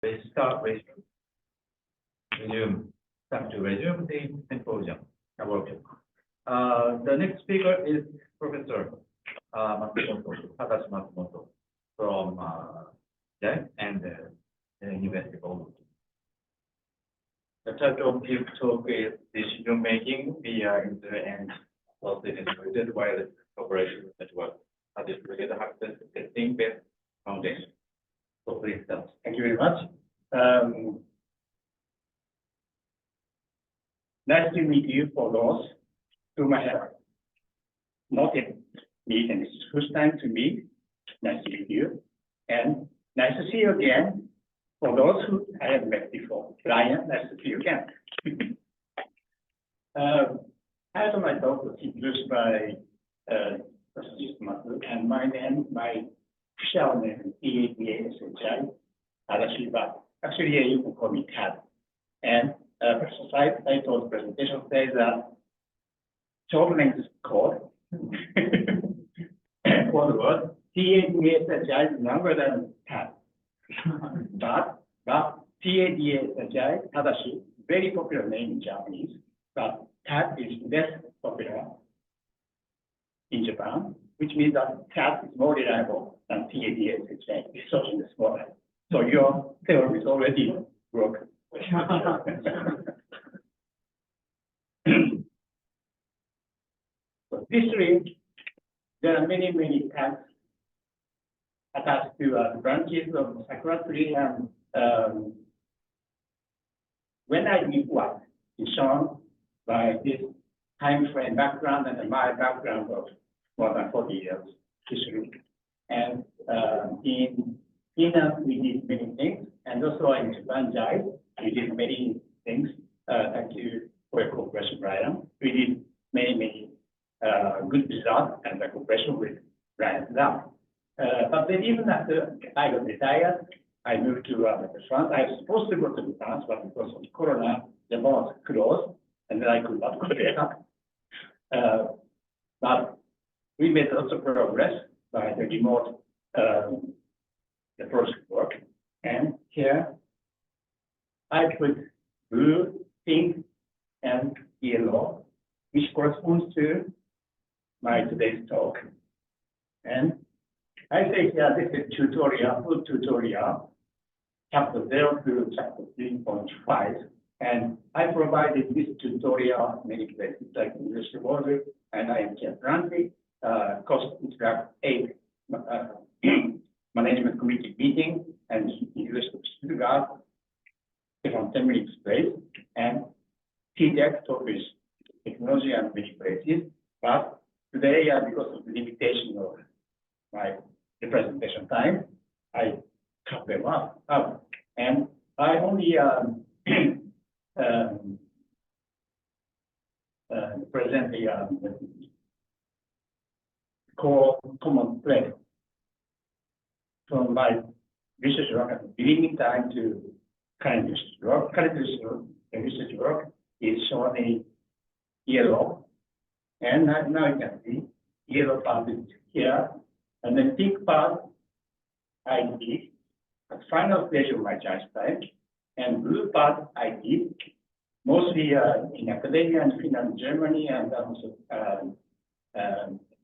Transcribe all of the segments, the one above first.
Resume the symposium workshop. The next speaker is Professor Matsumoto from JAIST and the University of Oulu. The title of his talk is Decision Making via Internet and Lossy Distributed Wireless Cooperation Network. Distributed access testing based foundation. So please start. Thank you very much. Nice to meet you for those whom I have not yet met, and this is the first time to meet. Nice to meet you. And nice to see you again for those who I have met before. Ryan, nice to see you again. After my talk was introduced by Professor Matsumoto, and my official name is T-A-D-A-S-H-I, Tadashi, but actually you can call me Tad. And Professor Saito's presentation says that short length code for the word T-A-D-A-S-H-I is longer than Tad. but T-A-D-A-S-H-I, Tadashi, very popular name in Japanese, but Tad is less popular in Japan, which means that TAD is more reliable than T-A-D-A-S-H-I. It's so in the smaller. So your theory is already broken. So this week, there are many TADs attached to branches of sakura tree, and when I give what is shown by this time frame background and my background of more than 40 years history. And in China, we did many things, and also in Japan, JAIST, we did many things. Thank you for your cooperation, Brian. We did many good results and the cooperation with Brian now. But then even after I got retired, I moved to France. I was supposed to go to France, but because of Corona, the was closed, and then I could not go there. But we made lots of progress by the remote the project work. And here I put blue, pink, and yellow, which corresponds to my today's talk. And I say here this is tutorial, full tutorial, chapter 0 to chapter 3.5. And I provided this tutorial many places like University of Oulu and IMT-Atlantique, cost interact 8 management committee meeting, and University of Stuttgart, from 10 minutes place, and TDEC talk is technology and many places. But today, because of the limitation of my presentation time, I cut them out. And I only present the core common thread from my research work at the beginning time to current research work. Current research work is shown in yellow, and now you can see yellow part is here, and then pink part I did at final stage of my JAIST time, and blue part I did mostly in academia in Finland, Germany, and also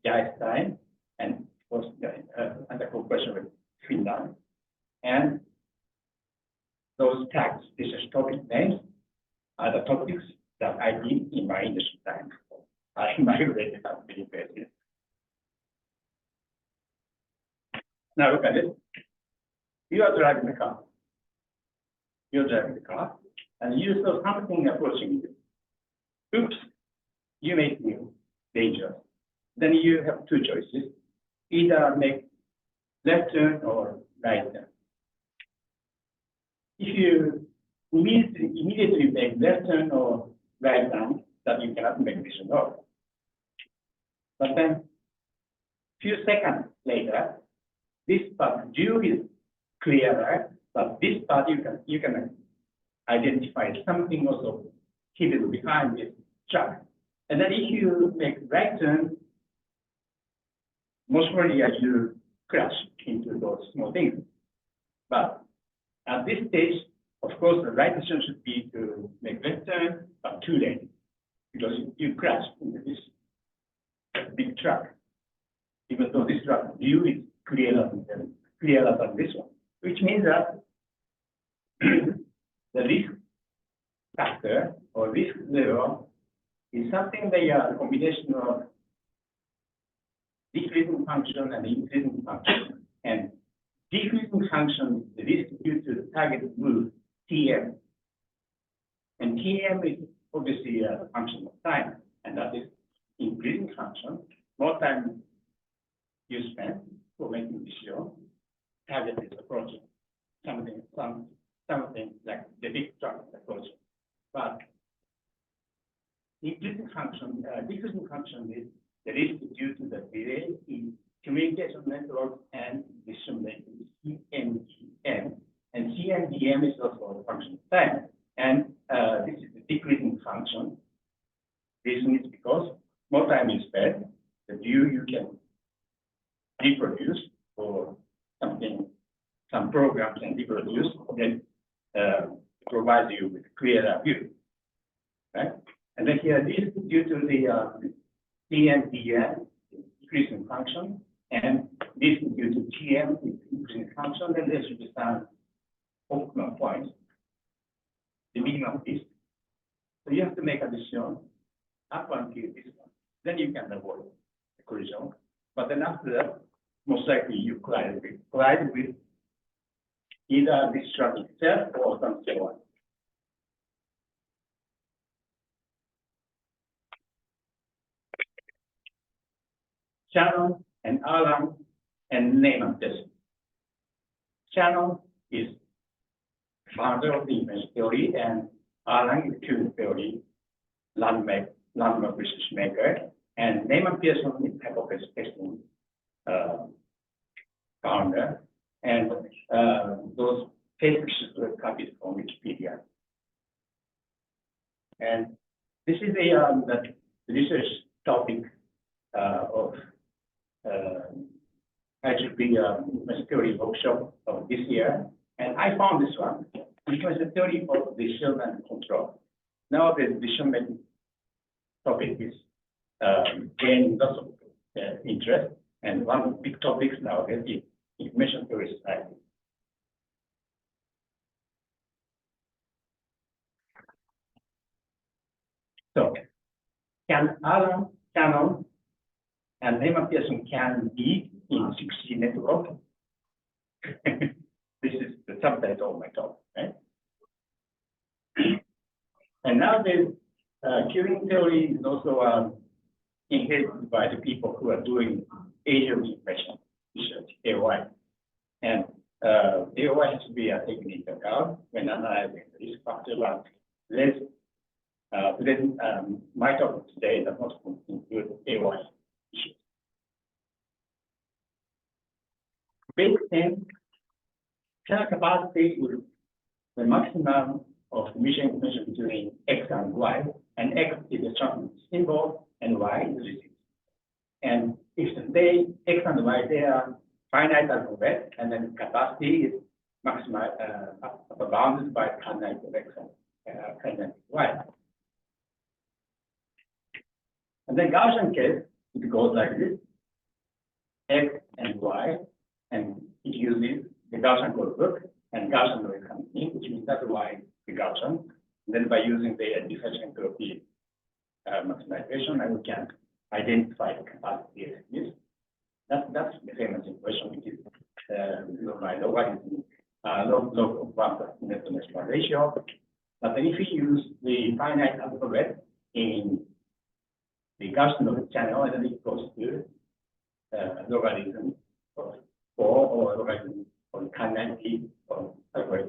JAIST time, and was under cooperation with Finland. And those tags, research topic names, are the topics that I did in my industry time. I migrated at many places. Now look at it. You are driving the car. You're driving the car, and you saw something approaching you. Oops, you may feel dangerous. Then you have two choices. Either make left turn or right turn. If you immediately make left turn or right turn, that you cannot make decision at all. But then, few seconds later, this part view is clearer, but this part you can identify something also hidden behind this truck. And then if you make right turn, most probably you crash into those small things. But At this stage, of course, the right decision should be to make left turn, but too late, because you crash into this big truck. Even though this truck view is clearer than this one, which means that the risk factor or risk level is something that a combination of decreasing function and increasing function. And decreasing function is the risk due to the target move, Tm. And Tm is obviously a function of time, and that is increasing function. More time you spend for making decision, target is approaching. Something like the big truck is approaching. But decreasing function is the risk due to the delay in communication network and decision making, CMDM. And CMDM is also a function of time. And this is the decreasing function. Reason is because more time is spent, the view you can reproduce or something, some program can reproduce, then provide you with a clearer view, right? And then here, this is due to the CMDM, increasing function, and this is due to TM, increasing function, then there should be some optimal points, the minimum is. So you have to make a decision up until this one. Then you can avoid the collision. But then after that, most likely you collide with either this truck itself or something else. Shannon and Alan and Neyman test. Shannon is founder of the image theory, and Alan is Q theory, landmark research maker, and Neyman Pearson is hypothesis testing founder, and those papers were copied from Wikipedia. And this is the research topic of IEEE theory workshop of this year, and I found this one, which was the theory of decision and control. Now the decision making topic is gaining lots of interest, and one of the big topics now is the information theory society. So, can Alan, Shannon, and Neyman Pearson can be in 6G network? This is the subtitle of my talk, right? And now the queuing theory is also inherited by the people who are doing age of information research, AOI. And AOI has to be taken into account when analyzing the risk factor. My talk today does not include AOI issues. Basic thing, channel capacity will the maximum of emission information between X and Y, and X is the transmit symbol and Y is the receipt. And if they X and Y, they are finite alphabet, and then capacity is maximized, bounded by finite of X and finite Y. And then Gaussian case, it goes like this: X and Y, and it uses the Gaussian code book and Gaussian noise comes in, which means that's why the Gaussian. And then by using the differential entropy maximization, and we can identify the capacity as this. That's the famous equation, which is by the what is log of 1 ratio. But then if we use the finite alphabet in the Gaussian channel, and then it goes to logarithm of 4 or logarithm of 1090 or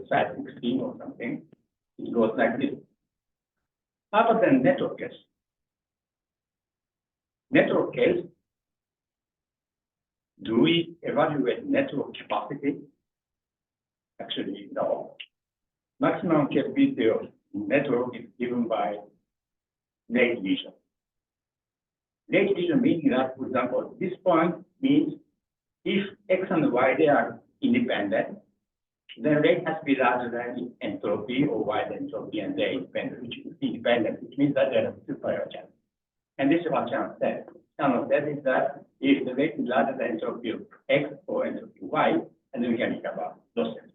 size 16 or something. It goes like this. Other than network case. Network case, do we evaluate network capacity? Actually, no. Maximum capability of network is given by late division. Late division meaning that, for example, this point means if X and Y, they are independent, then rate has to be larger than entropy or wide entropy, and they're independent, which means that there are two prior chance. And this is what Chan said. Chan said is that if the rate is larger than entropy of X or entropy of Y, and then we can recover losses.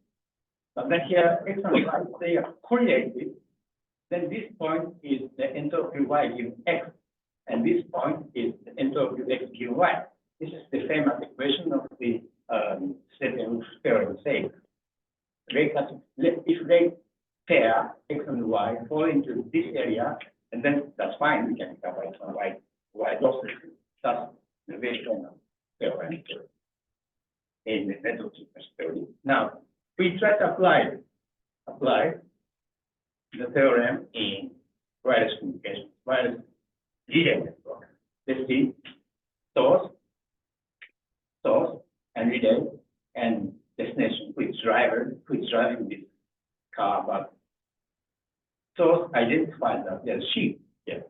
But then here, X and Y, they are correlated. Then this point is the entropy of Y given X, and this point is the entropy of X given Y. This is the famous equation of the Stephen's theorem saying, if rate pair X and Y fall into this area, and then that's fine, we can recover X and Y losses. That's the very famous theorem in the network sequence theory. Now, we try to apply the theorem in wireless communication, wireless relay network. Let's see source, and relay, and destination, which driving this car, but source identifies that there's sheep here.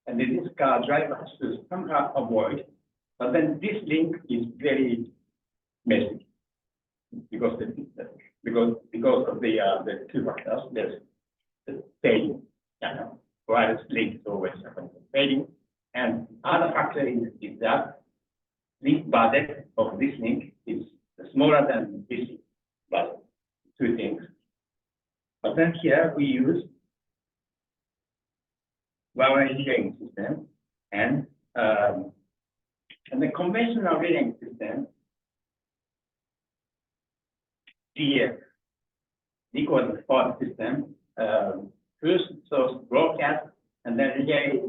And then this car driver has to somehow avoid, but then this link is very messy because of the two factors. There's the fading, wireless link is always fading, and other factor is that link budget of this link is smaller than this link, but two things. But then here we use one-way relaying system and the conventional relaying system, DF, decoder forward system, first source broadcast, and then relay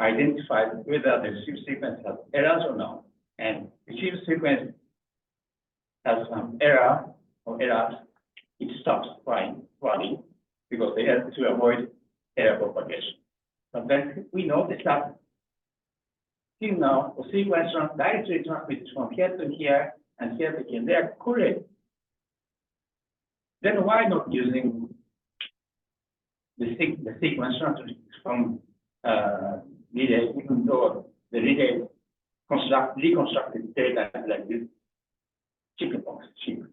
identifies whether the receive sequence has errors or not. And receive sequence has some error or errors, it stops running because they have to avoid error propagation. But then we notice that till now, the sequence directly transmitted from here to here and here to here, they are correct. Then why not using the sequence transmitted from relay, even though the relay reconstructed data like this? Chickenpox, sheep.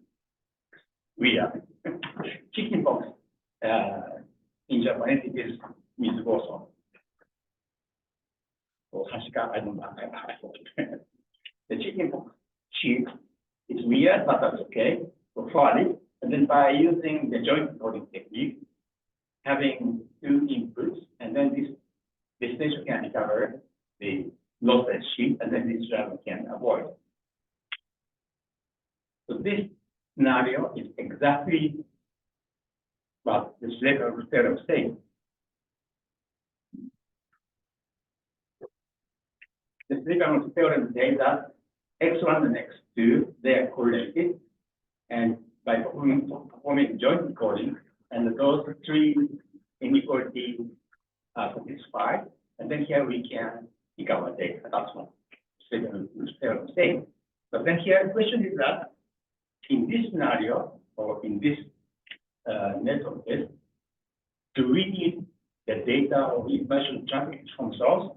We are chickenpox. In Japanese, it is mizuboso. Or hashika, I don't know. The chickenpox sheep is weird, but that's okay. For forwarding, and then by using the joint coding technique, having two inputs, and then this destination can recover the lossless sheet, and then this driver can avoid. So this scenario is exactly what the Schlechter theorem says. The Schlechter theorem says that x1 and x2, they are correlated, and by performing joint encoding, and those three inequalities are satisfied, and then here we can recover data. That's what Schlechter theorem says. But then here the question is that in this scenario, or in this network test, do we need the data or information transmitted from source?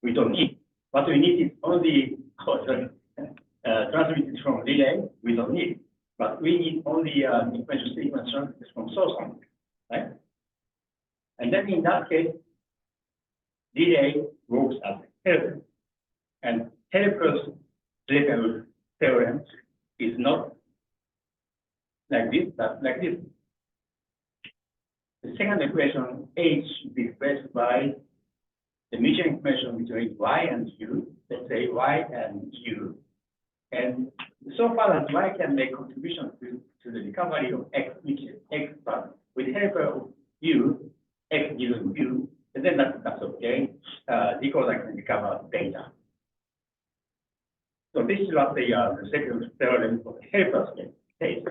We don't need. What we need is only transmitted from relay. We don't need. But we need only information sequence transmitted from source only, right? And then in that case, relay works as a helper. And helper's theorem is not like this, but like this. The second equation H should be expressed by the mutual information between Y and U, let's say Y and U. And so far as Y can make contribution to the recovery of X, which is X, but with the help of U, X given U, and then that's okay. Decoder can recover data. So this is what the second theorem for the helper says.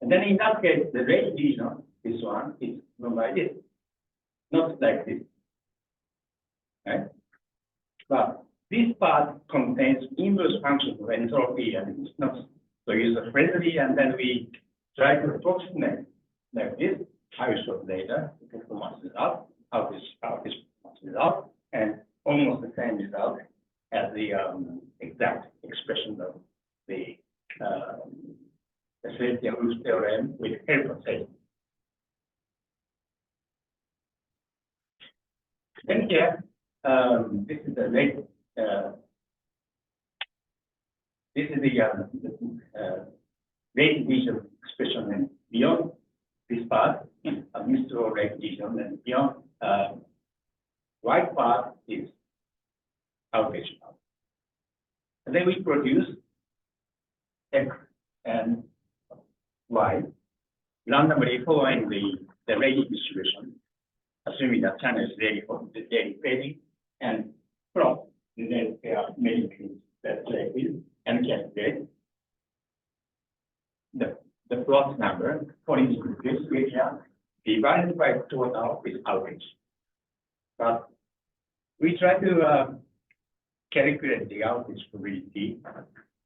And then in that case, the rate division, this one, is known by this, not like this. Right? But this part contains inverse functions of entropy, and it's not so user-friendly, and then we try to approximate like this. I will show later the performance result, how this result, and almost the same result as the exact expression of the safety and Oulu's theorem with help of safety. Then here, this is the rate. This is the rate division expression, and beyond this part is a mixture rate division, and beyond white part is outage part. And then we produce X and Y randomly following the rate distribution, assuming that channel is ready for the daily fading, and plot the daily pair matrix that's selected and calculate the plot number for each this area divided by total with outage. But we try to calculate the outage probability,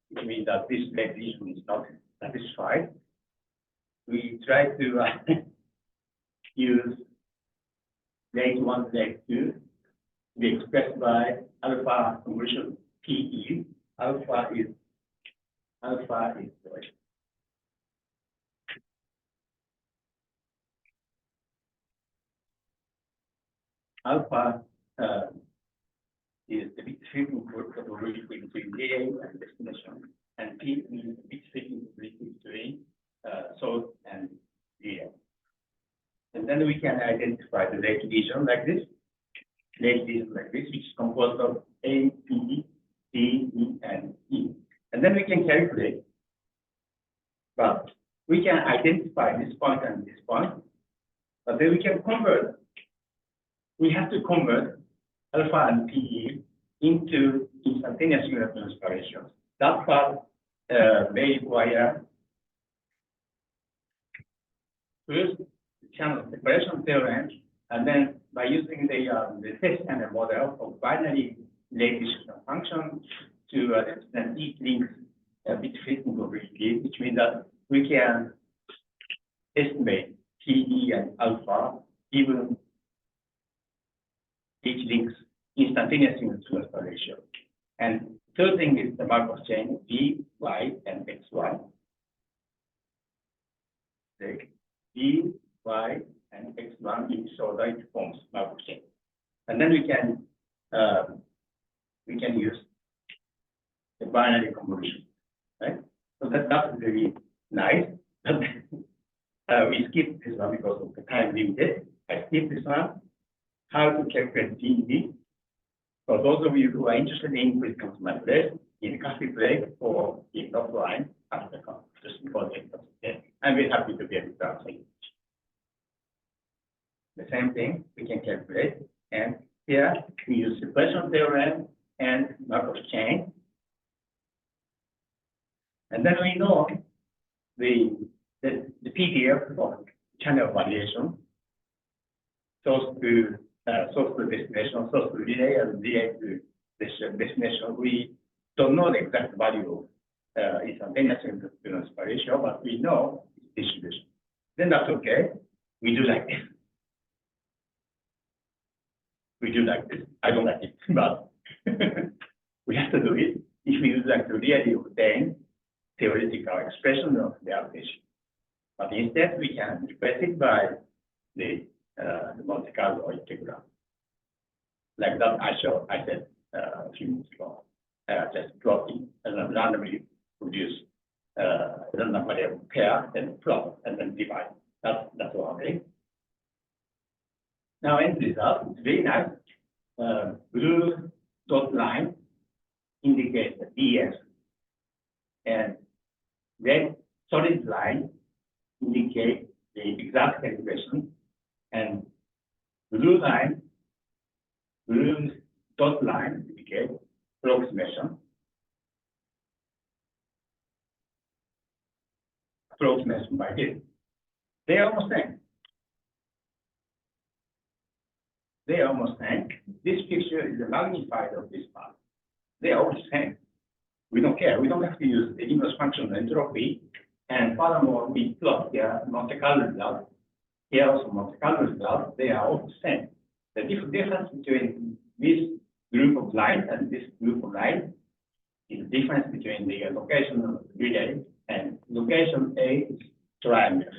which means that this definition is not satisfied. We try to use rate 1, rate 2 to be expressed by alpha convolution PE. Alpha is the bit shaping probability between A and destination, and P means the bit shaping probability between source and GA. And then we can identify the rate division like this, which is composed of A, P, D, E, and E. And then we can calculate, but we can identify this point and this point, but then we can convert. We have to convert alpha and PE into instantaneous unit transformations. That part may require first channel separation theorem, and then by using the test and the model of binary rate distribution function to represent each link's bit fitting probability, which means that we can estimate PE and alpha even each link's instantaneous unit transfer ratio. And third thing is the Markov chain B, Y, and XY. B, Y, and X1 in disorder, it forms Markov chain. And then we can use the binary convolution, right? So that's very nice. But we skip this one because of the time limited. I skip this one. How to calculate PE. For those of you who are interested in, please come to my place in coffee break or in offline after just before the end of the day. I'm very happy to be able to answer you. The same thing we can calculate, and here we use separation theorem and Markov chain, and then we know the PDF of channel variation, source to destination, source to relay, and relay to destination. We don't know the exact value of instantaneous impedance ratio, but we know its distribution. Then that's okay. We do like this. We do like this. I don't like it, but we have to do it if we would like to really obtain theoretical expression of the allocation. But instead, we can replace it by the Monte Carlo integral. Like that I said a few minutes ago. Just plotting and randomly produce random variable pair, then plot, and then divide. That's one thing. Now, end result, it's very nice. Blue dot line indicates the DS, and red solid line indicates the exact calculation, and blue dot line indicates approximation by this. They are almost same. They are almost same. This picture is the magnified of this part. They are all the same. We don't care. We don't have to use the inverse function of entropy. And furthermore, we plot here Monte Carlo result. Here also Monte Carlo result. They are all the same. The difference between this group of lines and this group of lines is the difference between the location of relay and location A is triangle.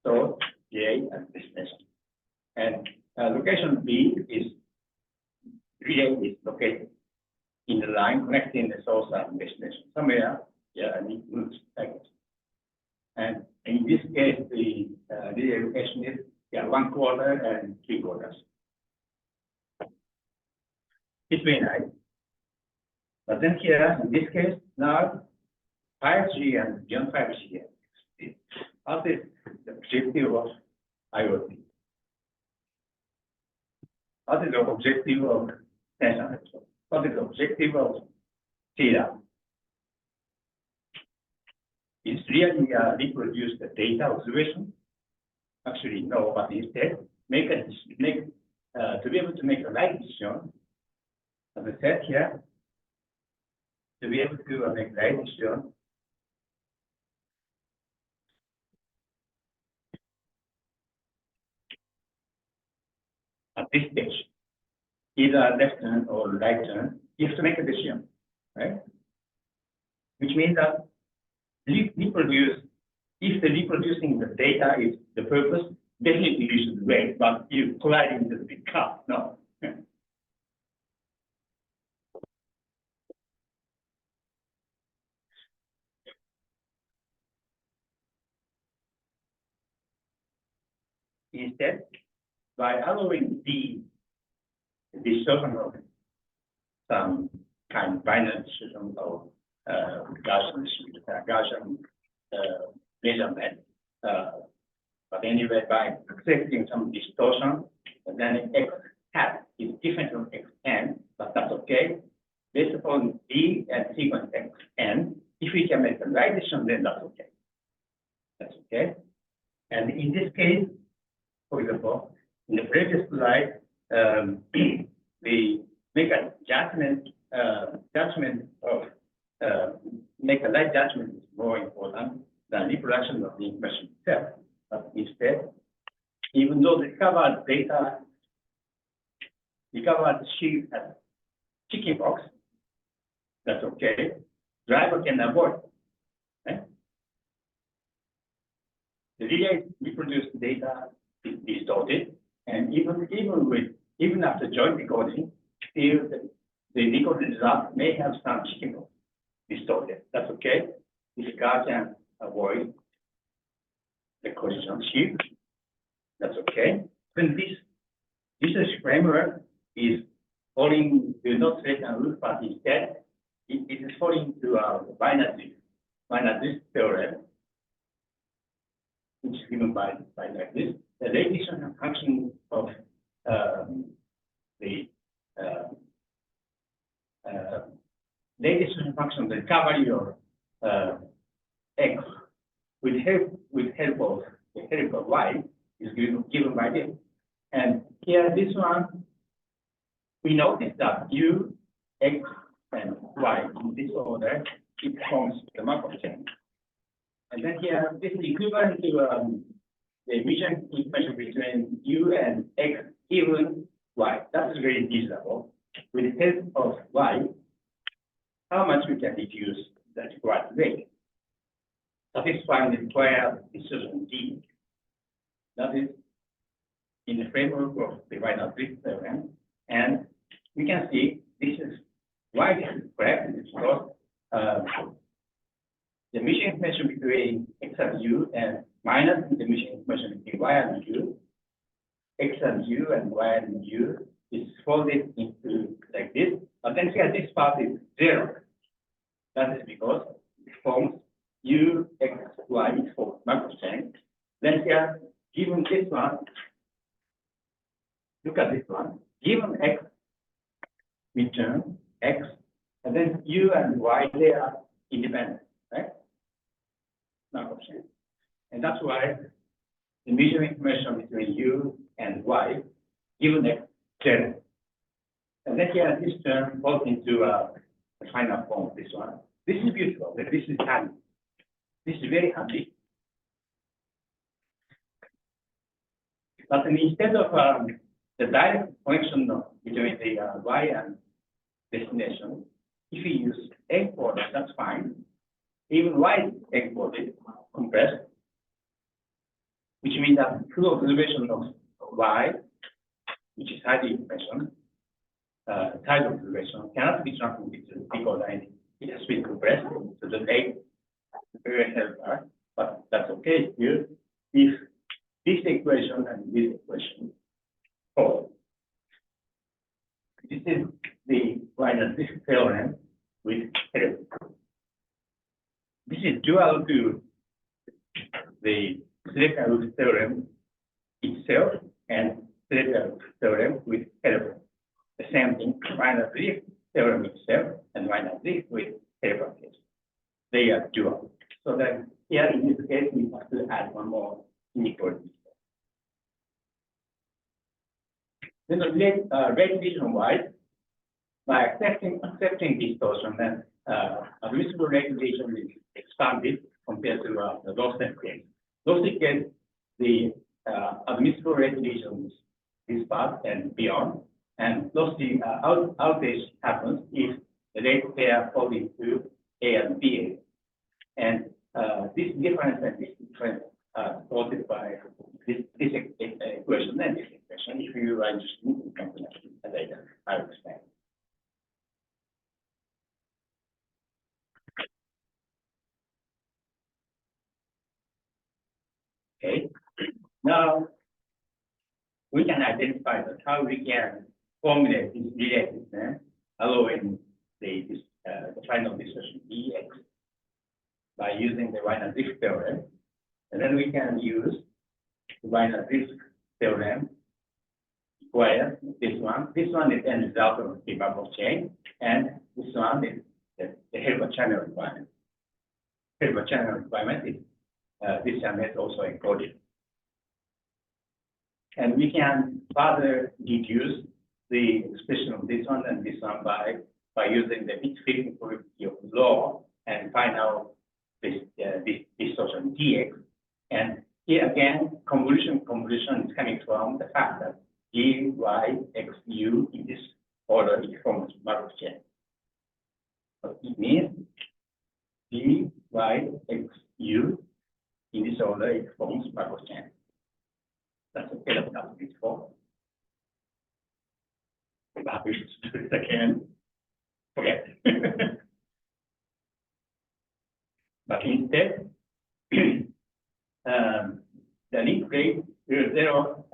So J and destination. And location B is relay is located in the line connecting the source and destination. Somewhere, and it moves like it. And in this case, the relay location is 1/4 and 3/4. Between I. But then here, in this case, now 5G and beyond 5G. What is the objective of IoT? What is the objective of sensor? What is the objective of data? Is really reproduce the data observation? Actually, no, but instead, to be able to make a right decision, as I said here, to be able to make right decision, at this stage, either left turn or right turn, you have to make a decision, right? Which means that reproduce, if the reproducing the data is the purpose, definitely you should wait, but you collide into the big car, no. Instead, by allowing the decision of some kind of binary decision of Gaussian measurement, but anyway, by accepting some distortion, then X hat is different from Xn, but that's okay. Based upon D and sequence Xn, if we can make the right decision, then that's okay. That's okay. And in this case, for example, in the previous slide, we make a judgment of make a right judgment is more important than reproduction of the information itself. But instead, even though the recovered data, recovered sheet as chicken box, that's okay. Driver can avoid. Right? The relay reproduced data is distorted, and even after joint decoding, still the decoded result may have some chicken box distorted. That's okay. If God can avoid the collision sheet, that's okay. Then this research framework is falling to not certain root, but instead it is falling to binary theorem, which is given by like this. The radiation function of the radiation function, the recovery of X with help of Y is given by this. And here, this one, we notice that U, X, and Y in this order, it forms the Markov chain. And then here, this is equivalent to the vision information between U and X given Y. That's very reasonable. With the help of Y, how much we can reduce the required rate, satisfying the required decision D. That is in the framework of the Wiener-Dirichlet theorem. And we can see this is why this is correct, because the mission information between X and U and minus the mission information between Y and U, X and U and Y and U is folded into like this. But then here this part is 0. That is because it forms U, X, Y is for Markov chain. Then here, given this one, look at this one. Given X, we turn X, and then U and Y, they are independent, right? Markov chain. And that's why the measuring information between U and Y, given X, 0. And then here, this term falls into the final form of this one. This is beautiful. This is handy. This is very handy. But instead of the direct connection between the Y and destination, if we use encoded, that's fine. Even Y encoded, compressed, which means that full observation of Y, which is highly information, side observation cannot be transmitted because it has been compressed to the late very helper, but that's okay here if this equation and this equation hold. This is the this theorem with error. This is dual to the Seneca-Root theorem itself and Seneca-Root theorem with error. The same thing, -3 theorem itself and -3 with error case. They are dual. So that here in this case, we have to add one more inequality. Then the rate division-wise, by accepting distortion, then admissible rate division is expanded compared to the Lossy case. Lossy case, the admissible rate division is this part and beyond, and Lossy outage happens if the rate pair falls into A and B. And this difference and this difference are supported by this equation and this equation. If you are interested in combination later, I will explain. Okay. Now we can identify that how we can formulate this relatedness allowing the final discussion EX by using the Wiener-Dirichlet theorem, and then we can use the Wiener-Dirichlet theorem where this one is the result of the bubble chain, and this one is the Hilbert channel requirement. Hilbert channel requirement is this channel is also encoded. And we can further deduce the expression of this one and this one by using the bit-fitting probability of law and find out this distortion dx. And here again, convolution is coming from the fact that g, y, x, u in this order it forms Markov chain. So it means g, y, x, u in this order it forms Markov chain. That's okay, that's not before. But we should do it again. Forget. But instead, the link rate is 0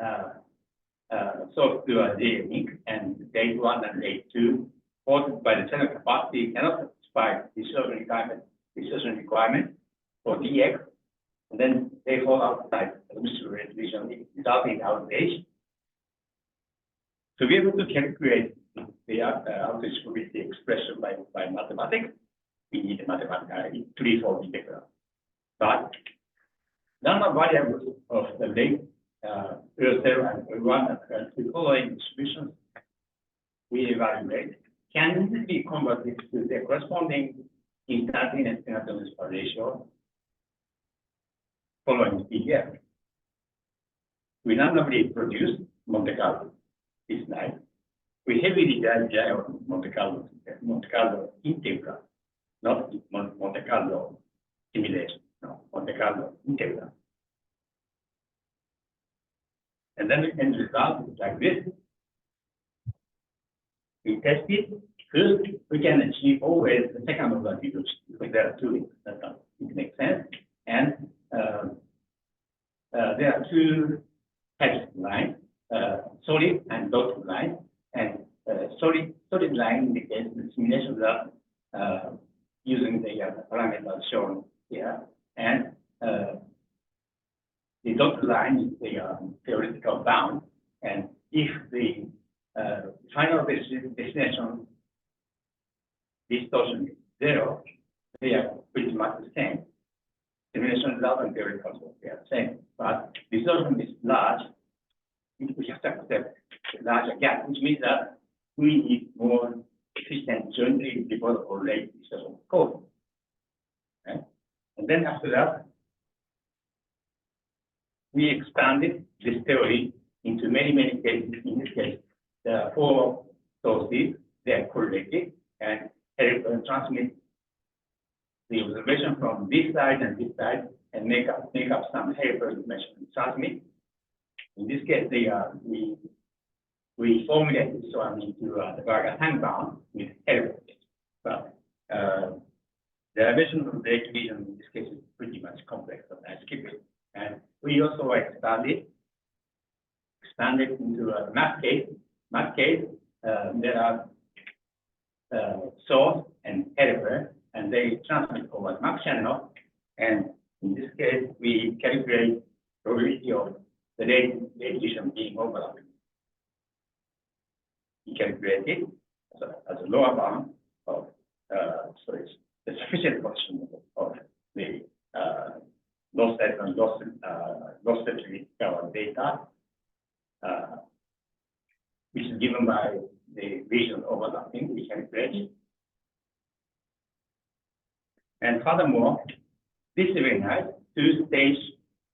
source to a J link, and rate 1 and rate 2, supported by the channel capacity, cannot satisfy distortion requirement for DX, and then they fall outside the admissible rate division, resulting in outage. To be able to calculate the outage probability expression by mathematics, we need a mathematical threefold integral. But none of variables of the rate L0 and L1 and the following distributions we evaluate can easily be converted to the corresponding instantaneous penalty ratio following PDF. We randomly produce Monte Carlo this night. We heavily rely on Monte Carlo integral, not Monte Carlo simulation, no, Monte Carlo integral. And then the end result is like this. We test it. First, we can achieve always the second order deduction because there are two links. It makes sense. And there are two types of lines, solid and dotted line. And solid line indicates the simulation result using the parameters shown here. And the dotted line is the theoretical bound. And if the final destination distortion is 0, they are pretty much the same. Simulation result and theoretical result, they are the same. But distortion is large. We have to accept a larger gap, which means that we need more efficient jointly developable rate distortion code. Okay? And then after that, we expanded this theory into many cases. In this case, there are 4 sources, they are correlated and help transmit the observation from this side and this side and make up some helper information and transmit. In this case, we formulate this one into the Varga time bound with helper. But the derivation of the division in this case is pretty much complex, so I skip it. And we also expanded into a map case. Map case, there are source and helper, and they transmit over the map channel. And in this case, we calculate probability of the division being overlapping. We calculate it as a lower bound of so it's the sufficient portion of the lossless and lossively covered data, which is given by the region overlapping. We calculate it. And furthermore, this is very nice. Two-stage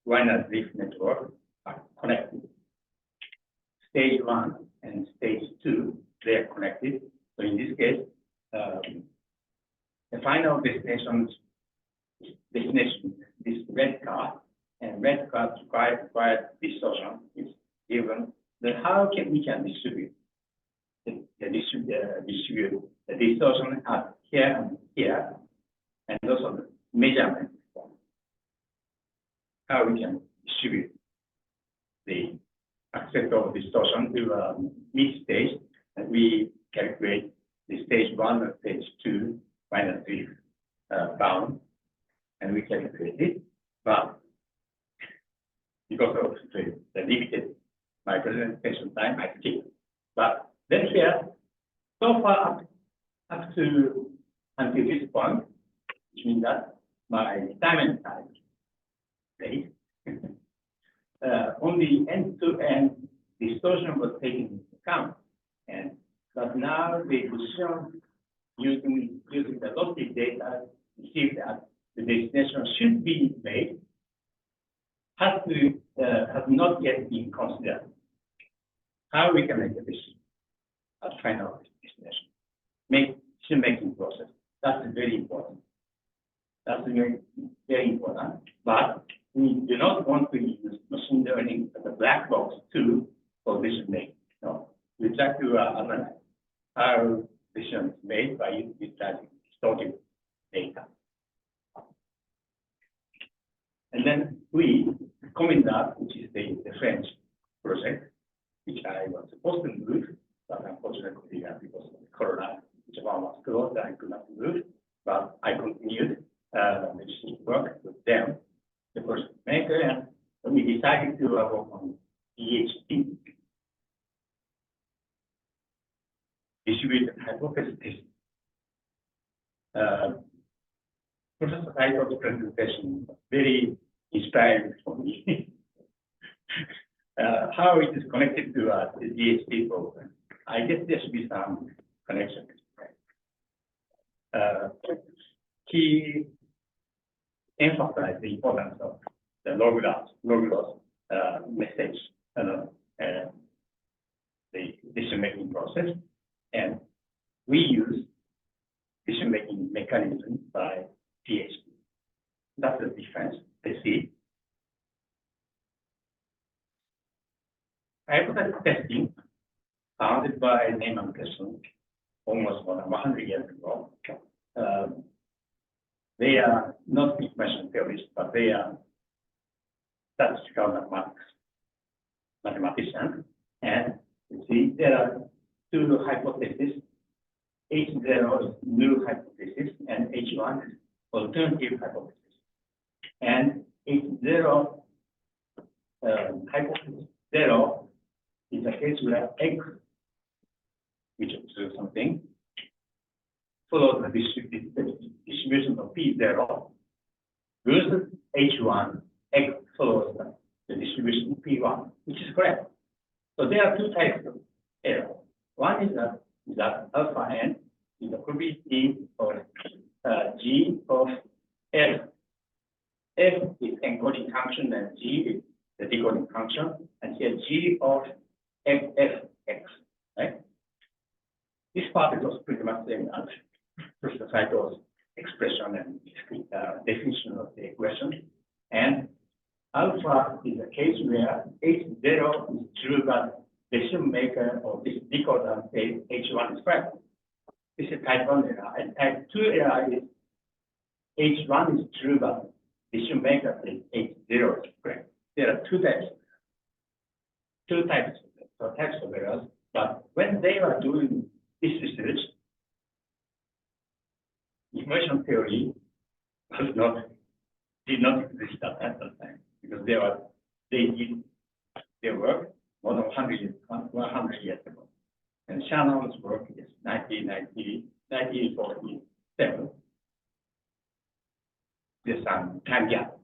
binary drift network are connected. Stage 1 and stage 2, they are connected. So in this case, the final destination is red card, and red card required distortion is given. Then how can we distribute the distortion at here and here, and also the measurement. How we can distribute the acceptable distortion to each stage, and we calculate the stage 1 and stage 2 binary bound, and we calculate it. But because of the limited my presentation time, I skip. But then here, so far up to until this point, which means that my retirement time phase, only end-to-end distortion was taken into account. But now the decision using the Lossy data received that the destination should be made has not yet been considered. How we can make a decision at final destination? Decision-making process. That's very important. That's very, very important. But we do not want to use machine learning as a black box tool for decision making. No, we try to analyze how decisions made by utilizing distorted data. And then we comment that, which is the French project, which I was supposed to move, but unfortunately, because of the corona, Japan was closed, I could not move. But I continued the work with them, the project maker, and we decided to work on PhD, distributed hypothesis. Professor Saito's presentation was very inspiring for me. How it is connected to the DHT program. I guess there should be some connection. He emphasized the importance of the log loss message, the decision-making process, and we use decision-making mechanism by PhD. That's the difference. Let's see. Hypothesis testing, founded by Neyman Pearson almost more than 100 years ago. They are not information theorists, but they are statistical mathematicians. And you see, there are two hypotheses. H0 is new hypothesis, and H1 is alternative hypothesis. And H0 hypothesis 0 is a case where X, which observes something, follows the distribution of P0 versus H1, X follows the distribution of P1, which is correct. So there are two types of error. One is that alpha n is the probability of G of F. F is encoding function and G is the decoding function, and here G of Fx, right? This part is also pretty much same as Professor Saito's expression and definition of the equation. And alpha is a case where H0 is true, but decision maker of this decoder says H1 is correct. This is type 1 error. And type 2 error is H1 is true, but decision maker says H0 is correct. There are two types of errors. But when they are doing this research, information theory did not exist at that time because they did their work more than 100 years ago. And Shannon's work is 1947. There's some time gap.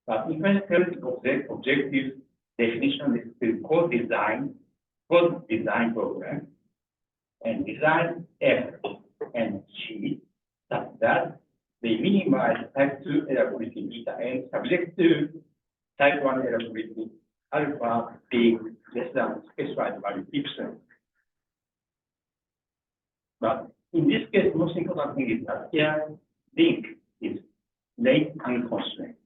But information theory objective definition is to co-design program and design F and G such that they minimize type 2 errorability beta and subject to type 1 errorability alpha being less than specified value epsilon. But in this case, the most important thing is that here link is late unconstrained.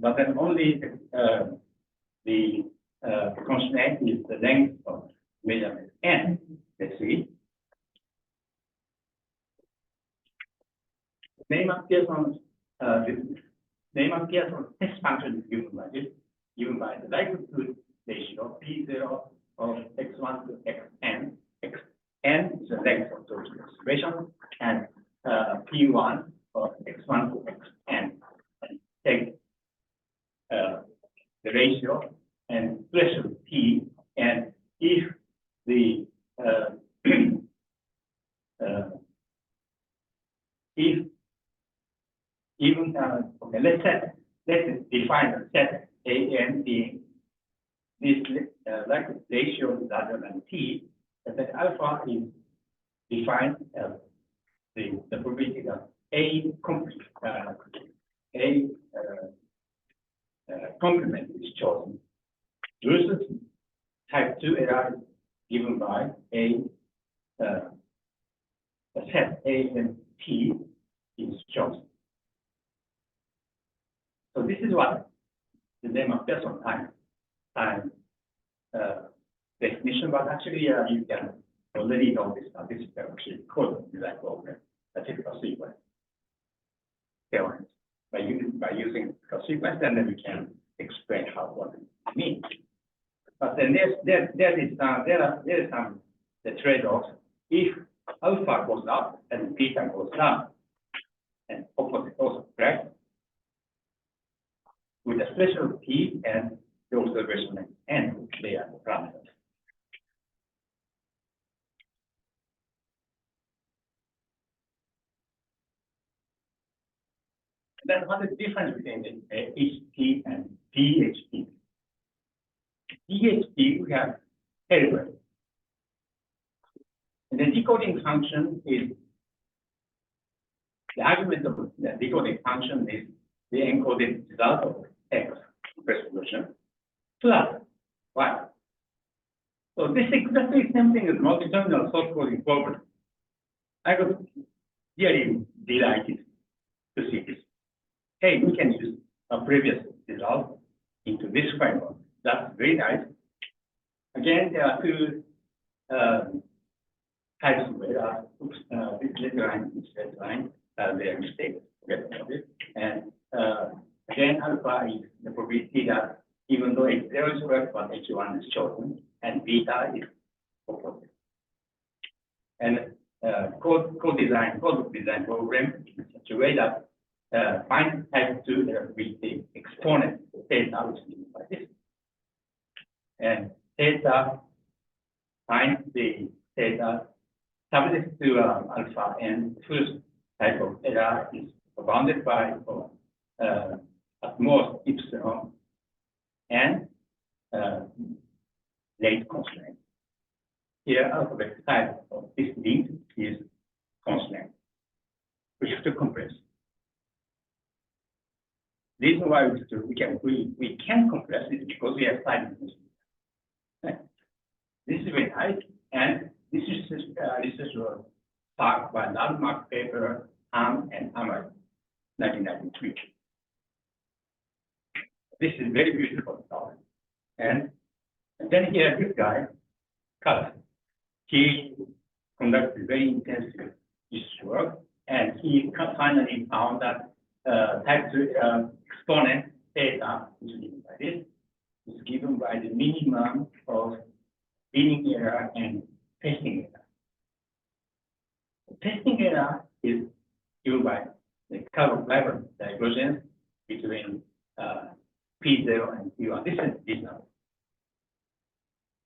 But then only the constraint is the length of measurement. And let's see. Neyman-Pearson test function is given by the likelihood ratio P0 of x1 to xn. Xn is the length of those observations, and P1 of x1 to xn. Take the ratio and threshold P, and if the let's define a set A being this likelihood ratio is larger than T, and then alpha is defined as the probability of complement is chosen versus type 2 error is given by a set A and T is chosen. So this is what the Neyman-Pearson time definition, but actually you can already know this. This is actually called design program, a typical sequence theorems. By using a sequence, and then we can explain what it means. But then there is some the trade-offs. If alpha goes up and beta goes down, and opposite also correct, with the threshold P and the observation length N, they are parameters. Then what is the difference between HT and DHT? DHT, we have error. And the decoding function is, the argument of the decoding function is the encoded result of X resolution plus Y. So this is exactly the same thing as multi-terminal source coding problem. I was really delighted to see this. Hey, we can use a previous result into this framework. That's very nice. Again, there are two types of error. This red line, this red line, they are mistakes. And again, alpha is the probability that even though H0 is correct, but H1 is chosen, and beta is opposite. And code design program in such a way that find type 2 error with the exponent theta, which is given by this. And theta finds the theta subject to alpha n whose type of error is bounded by at most epsilon and late constraint. Here, alphabet type of this link is constraint. We have to compress. The reason why we can compress it because we have side dimensions. Right? This is very nice, and this is research was sparked by landmark paper Ham and Ahmad, 1993. This is very beautiful stuff. And then here, this guy, Cut, he conducted very intensive research work, and he finally found that type 2 exponent data, which is given by this, is given by the minimum of binning error and testing error. The testing error is given by the curve level divergence between P0 and P1. This is this number.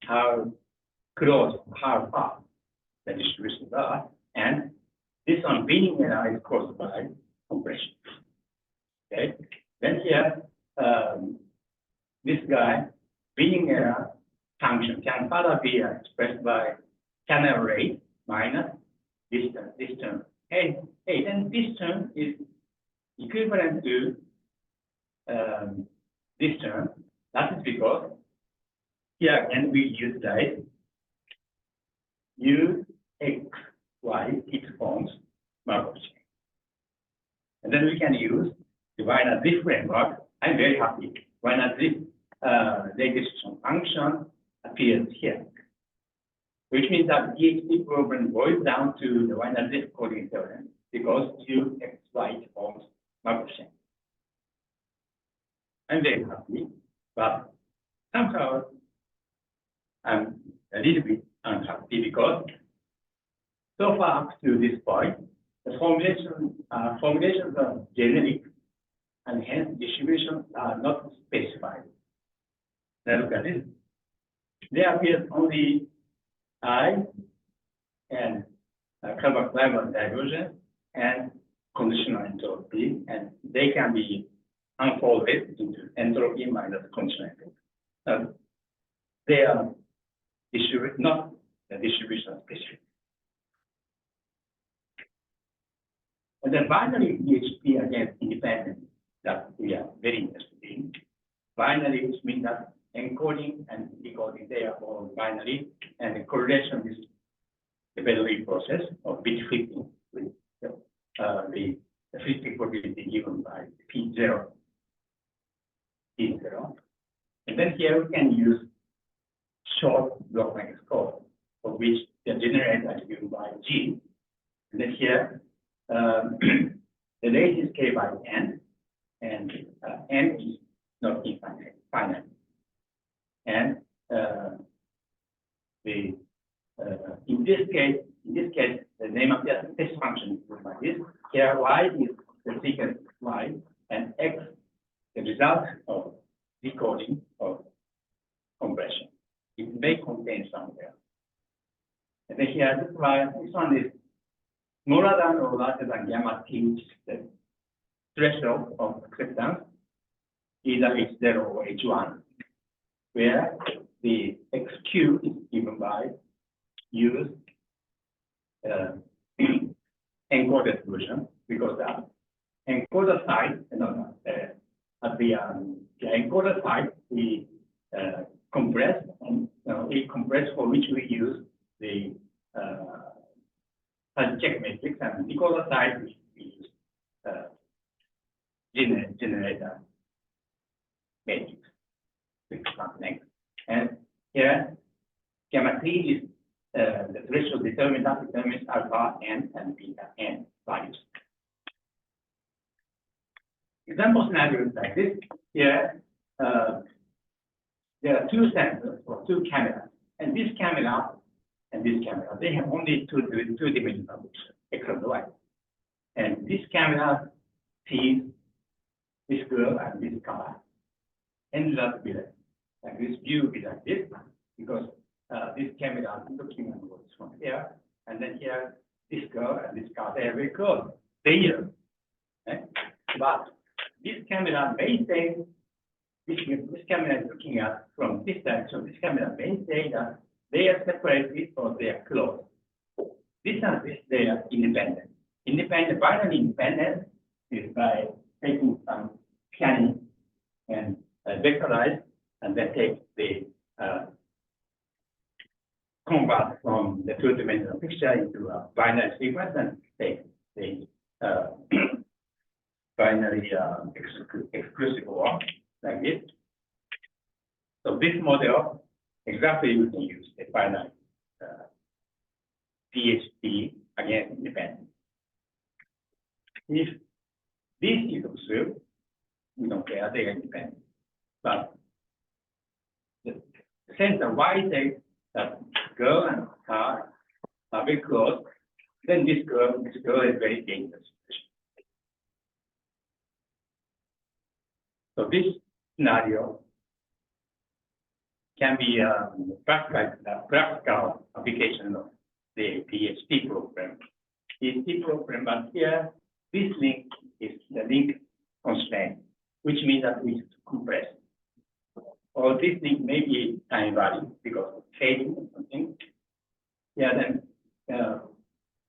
How close, how far the distributions are, and this one binning error is caused by compression. Okay, then here, this guy, binning error function can further be expressed by channel rate minus distance. Hey, then this term is equivalent to this term. That is because here again we utilize U, X, Y, it forms Markov chain. And then we can use the Wiener-Zipf framework. I'm very happy. Wiener-Zipf regression function appears here, which means that DHT problem boils down to the Wiener-Zipf coding theorem because U, X, Y, it forms Markov chain. I'm very happy, but somehow I'm a little bit unhappy because so far up to this point, the formulations are generic and hence distributions are not specified. Now look at this. There appears only I and Kleber divergence and conditional entropy, and they can be unfolded into entropy minus conditional entropy. They are distributed, not the distribution specific. And then binary DHT again independent that we are very interested in. Binary, which means that encoding and decoding, they are all binary, and the correlation is the Bedouin process of bit flipping with the flipping probability given by P0. And then here we can use short block length code, for which the generator is given by G. And then here, the rate is K by N, and N is not infinite, finite. And in this case, the name of the test function is given by this. Here, Y is the sequence Y, and X, the result of decoding of compression. It may contain somewhere. And then here, this one is smaller than or larger than gamma T, which is the threshold of acceptance, either H0 or H1, where the XQ is given by use encoded version, because the encoder side, at the encoder side, we compress, and we compress for which we use the check matrix, and decoder side we use generator matrix. Next. And here, gamma T is the threshold determinant determines alpha n and beta n values. Example scenarios like this. Here, there are two sensors or two cameras, and this camera and this camera, they have only two dimensional picture, X and Y. And this camera sees this girl and this car. And just be like this view will be like this, because this camera is looking at what's from here, and then here, this girl and this car, they are very close. There. But this camera may say, this camera is looking at from this direction, this camera may say that they are separated or they are close. This and this, they are independent. Binary independence is by taking some scanning and vectorize, and then take the convert from the two-dimensional picture into a binary sequence and take the binary exclusive one like this. So this model, exactly we can use a binary PHP, again, independent. If this is observed, we don't care, they are independent. But the sense of why they that girl and car are very close, then this girl is very dangerous. So this scenario can be a practical application of the PHP program. PHP program, but here this link is the link constraint, which means that we have to compress. Or this link may be time value because of fading or something. Yeah, then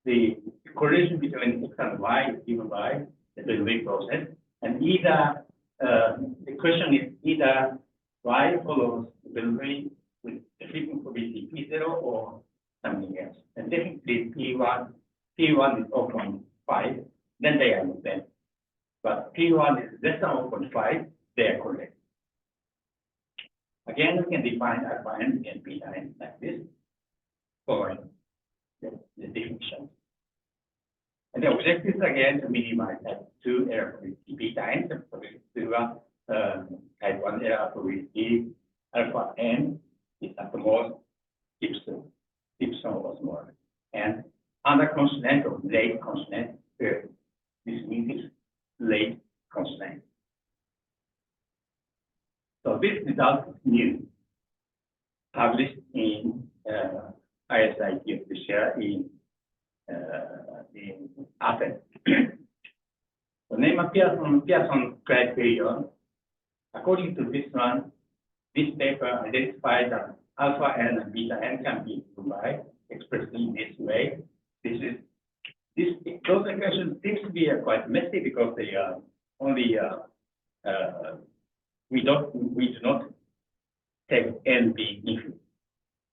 the correlation between X and Y is given by the delivery process. And either the question is either Y follows the delivery with the frequency probability P0 or something else. And definitely P1 is 0.5, then they are the same. But P1 is less than 0.5, they are correct. Again, we can define alpha n and beta n like this, following the definition. And the objective is again to minimize that two error probability beta n, type 1 error probability alpha n is at the most Gibson was more. And under constraint of late constraint, this means is late constraint. So this result is new, published in ISIT this year in Athens. The name of Pearson criterion. According to this one, this paper identified that alpha n and beta n can be by expressed in this way. Those equations seems to be quite messy because they are only we do not take n being infinite.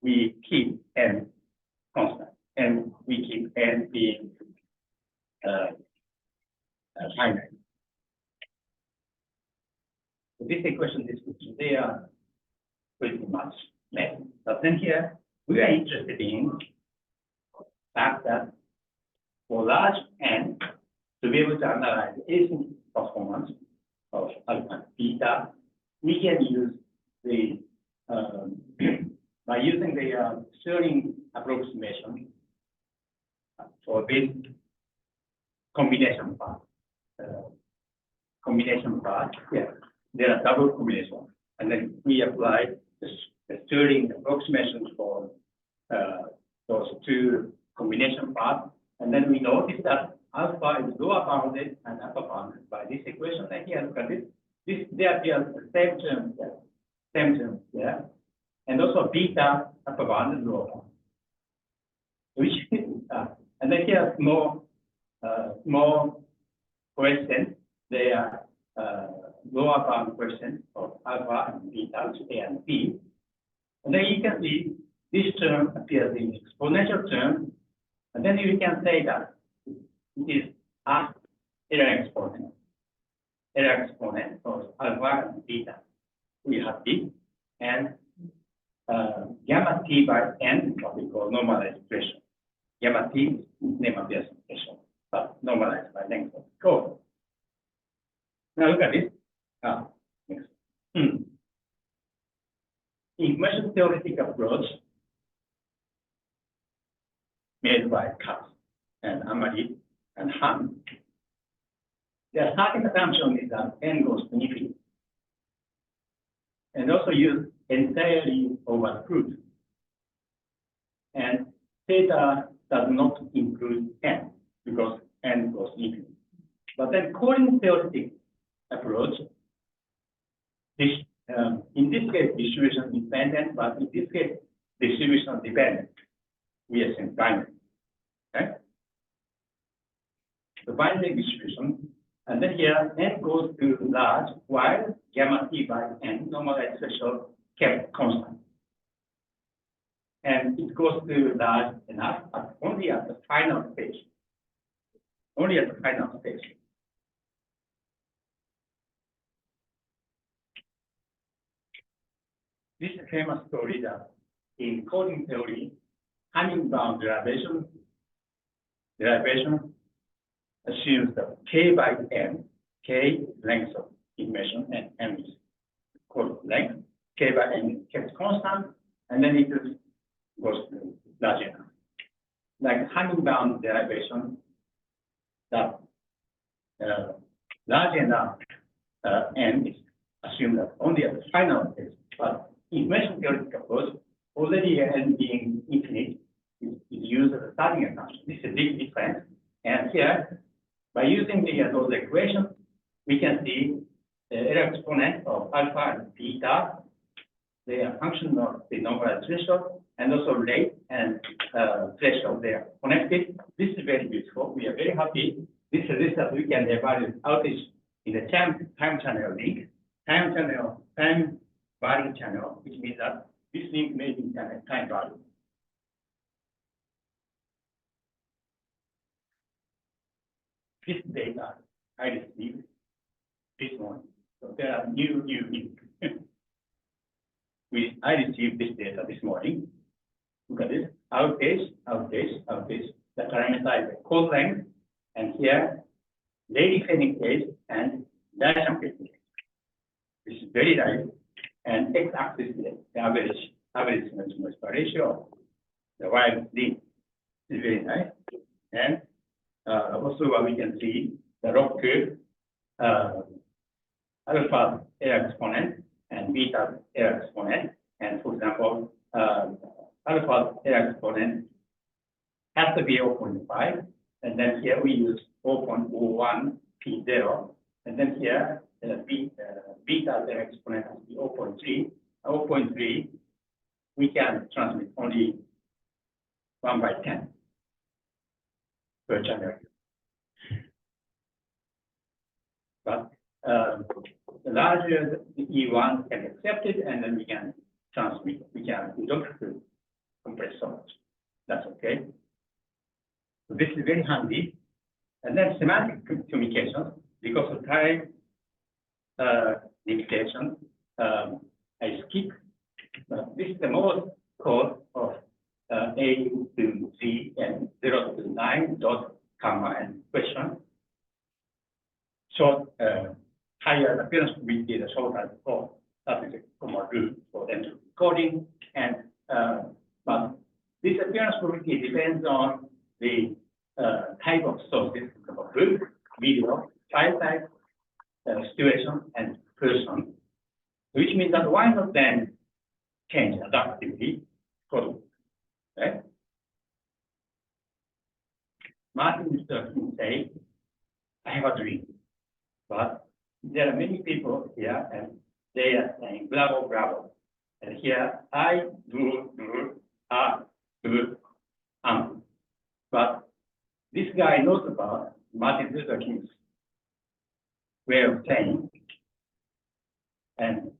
We keep n constant, and we keep n being finite. So this equation description, they are pretty much messy. But then here we are interested in the fact that for large n, to be able to analyze async performance of alpha and beta, we can use the by using the Stirling approximation for this combination part. Yeah, there are double combinations, and then we apply the Stirling approximation for those two combination parts, and then we notice that alpha is lower bounded and upper bounded by this equation. And here, look at this. There appears the same term here, and also beta upper bound and lower bound. Which and then here small questions. They are lower bound questions of alpha and beta, which A and B. And then you can see this term appears in exponential term, and then you can say that it is error exponent of alpha and beta. We have this, and gamma t by n is what we call normalized expression. Gamma t is name of the expression, but normalized by length of the code. Now look at this. Next. Information theoretic approach made by Katz and Amari and Han. Their starting assumption is that n goes to infinity, and also use entirely over proof. And theta does not include n because n goes infinity. But then calling theoretic approach, in this case distribution dependent, but in this case distribution dependent. We assume binary. Okay? The binary distribution. And then here, n goes to large, while gamma t by n normalized threshold kept constant. and it goes to large enough, but only at the final stage. Only at the final stage. This is a famous story that in coding theory, Hamming-bound derivation assumes that k by m, k length of information, and m is called length, k by m is kept constant, and then it goes to large enough. Like Hamming-bound derivation, that large enough n is assumed that only at the final stage, but information theoretic approach, already n being infinite is used as a starting assumption. This is a big difference. And here, by using those equations, we can see the error exponent of alpha and beta. They are function of the normalized threshold, and also rate and threshold. They are connected. This is very useful. We are very happy. This is that we can evaluate outage in the time channel link, time varying channel, which means that this link may be time value. This data I received this morning. So there are new links. I received this data this morning. Look at this. Outage. The parameter is code length, and here daily fading phase and dynamic fading phase. This is very nice. And x-axis is the average signal-to-noise ratio. The y-axis is very nice. And also we can see the log curve, alpha error exponent and beta error exponent. And for example, alpha error exponent has to be 0.5. And then here we use 0.01 P0. And then here beta error exponent has to be 0.3. 0.3, we can transmit only 1 by 10 per channel. But the larger the E1 can be accepted, and then we can transmit. We don't have to compress so much. That's okay. So this is very handy. And then semantic communication, because of time limitation, I skip. This is the most code of A to Z and 0 to 9 dot comma and question. Short, higher appearance probability, the shorter the code. That is a common rule for entry coding. And but this appearance probability depends on the type of sources, book, video, file type, situation, and person. Which means that why not then change adaptively coding, right? Martin Luther King say, I have a dream. But there are many people here, and they are saying, bravo, bravo. And here, I do, But this guy knows about Martin Luther King's way of saying, and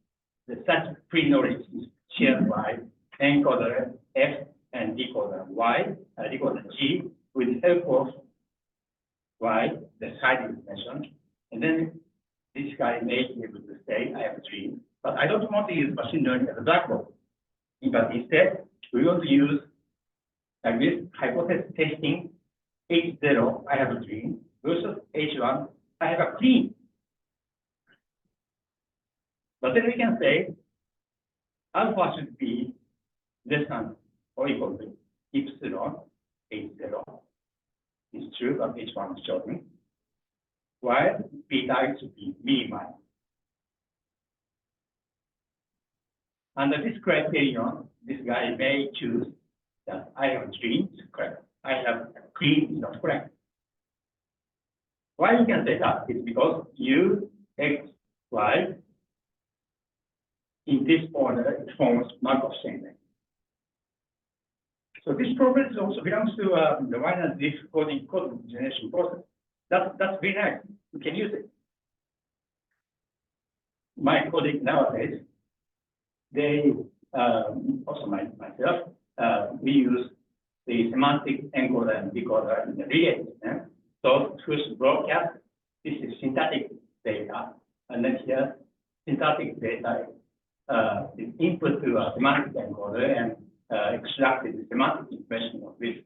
the such pre-knowledge is shared by encoder F and decoder Y, decoder G, with the help of Y, the side information. And then this guy may be able to say, I have a dream, but I don't want to use machine learning as a blackboard. But instead, we want to use like this hypothesis testing H0, I have a dream, versus H1, I have a dream. But then we can say alpha should be less than or equal to epsilon H0 is true, but H1 is chosen. While beta should be minimized. Under this criterion, this guy may choose that I have a dream is correct. I have a dream is not correct. Why we can say that is because U, X, Y, in this order, it forms Markov chain. So this property also belongs to the one and this code generation process. That's very nice. We can use it. My colleague nowadays, they also myself, we use the semantic encoder and decoder in the relay system. So first broadcast, this is synthetic data, and then here synthetic data is input to a semantic encoder and extracted the semantic information of this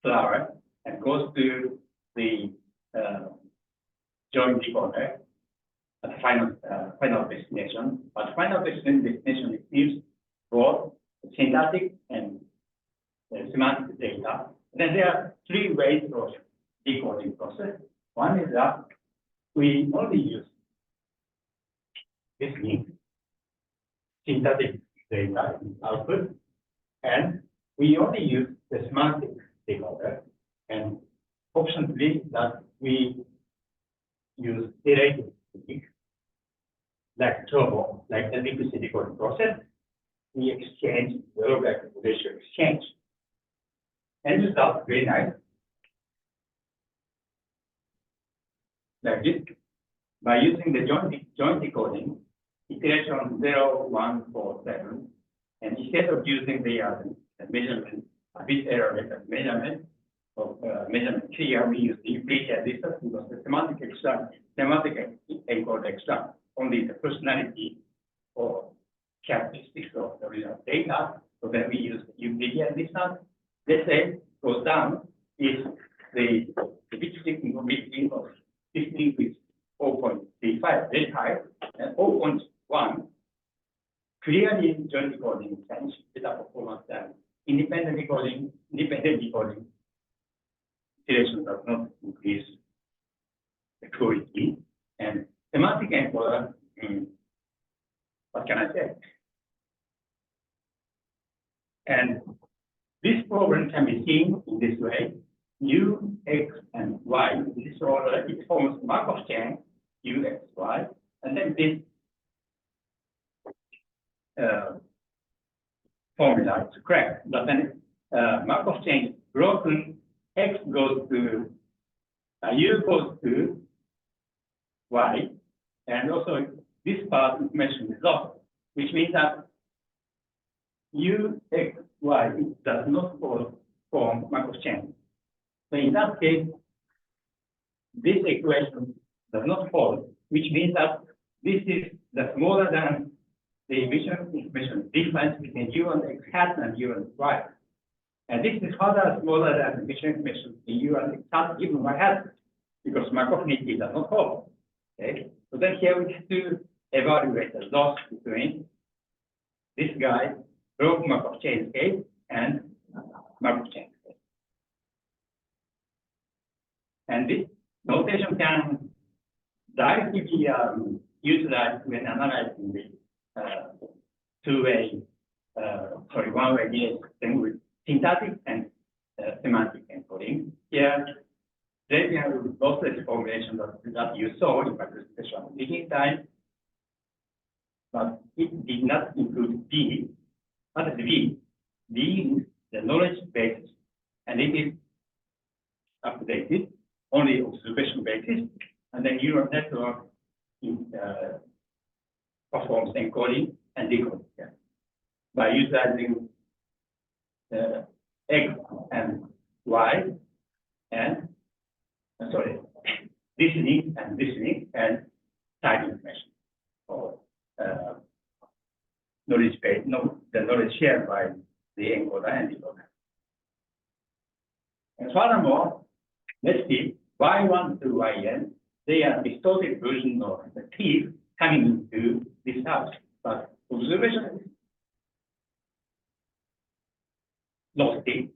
flower and goes to the joint decoder at the final destination. But final destination receives both synthetic and semantic data. And then there are three ways of decoding process. One is that we only use this link, synthetic data output, and we only use the semantic decoder. And optionally that we use iterative technique, like turbo, like the DPC decoding process. We exchange the logarithmic ratio exchange. And result very nice. Like this, by using the joint decoding, iteration 0, 1, 4, 7, and instead of using the measurement, a bit error measurement of measurement here, we use the implicit distance because the semantic encoder extract only the personality or characteristics of the original data. So then we use the implicit distance. Let's say goes down is the bit frequency of 15 with 0.35 very high, and 0.1 clearly joint decoding can better performance than independent decoding. Independent decoding iteration does not increase the quality, and semantic encoder, what can I say? And this problem can be seen in this way: U, X, and Y. In this order, it forms Markov chain U, X, Y, and then this formula is correct. But then Markov chain is broken. X goes to U goes to Y, and also this part information is lost, which means that U, X, Y does not form Markov chain. So in that case, this equation does not hold, which means that this is the smaller than the emission information difference between U and X hat and U and Y. And this is further smaller than the emission information between U and X hat, even Y hat, because Markov-unity does not hold. Okay? So then here we have to evaluate the loss between this guy, broke Markov chain case, and Markov chain case. And this notation can directly be utilized when analyzing the one-way relay system with synthetic and semantic encoding. Here, there we have lossless formulation that you saw in my presentation at the beginning time, but it did not include B. What is B? B is the knowledge base, and it is updated only observation basis, and then neural network performs encoding and decoding by utilizing X and Y and listening and type information or knowledge base, the knowledge shared by the encoder and decoder. And furthermore, let's see Y1 to Yn, they are distorted version of the thief coming into this house. But observation is lossy.